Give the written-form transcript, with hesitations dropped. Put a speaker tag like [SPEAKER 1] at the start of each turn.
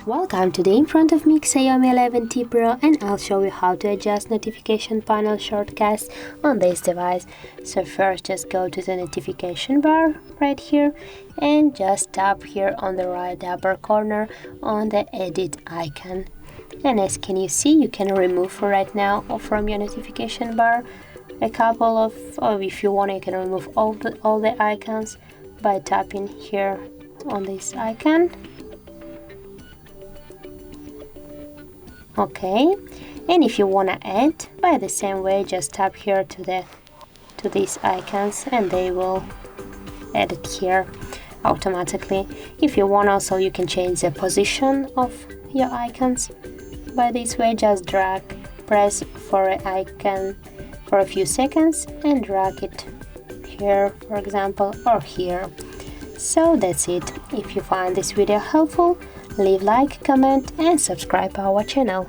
[SPEAKER 1] Welcome today in front of me XIAOMI 11T Pro, and I'll show you how to adjust notification panel shortcuts on this device. So first just go to the notification bar right here and just tap here on the right upper corner on the edit icon. And as can you see, you can remove right now from your notification bar a couple of, or if you want, you can remove all the icons by tapping here on this icon. Okay, and if you want to add, by the same way, just tap here to these icons and they will add it here automatically. If you want also, you can change the position of your icons by this way. Just press for an icon for a few seconds and drag it here, for example, or here. So that's it. If you find this video helpful, leave like, comment and subscribe our channel.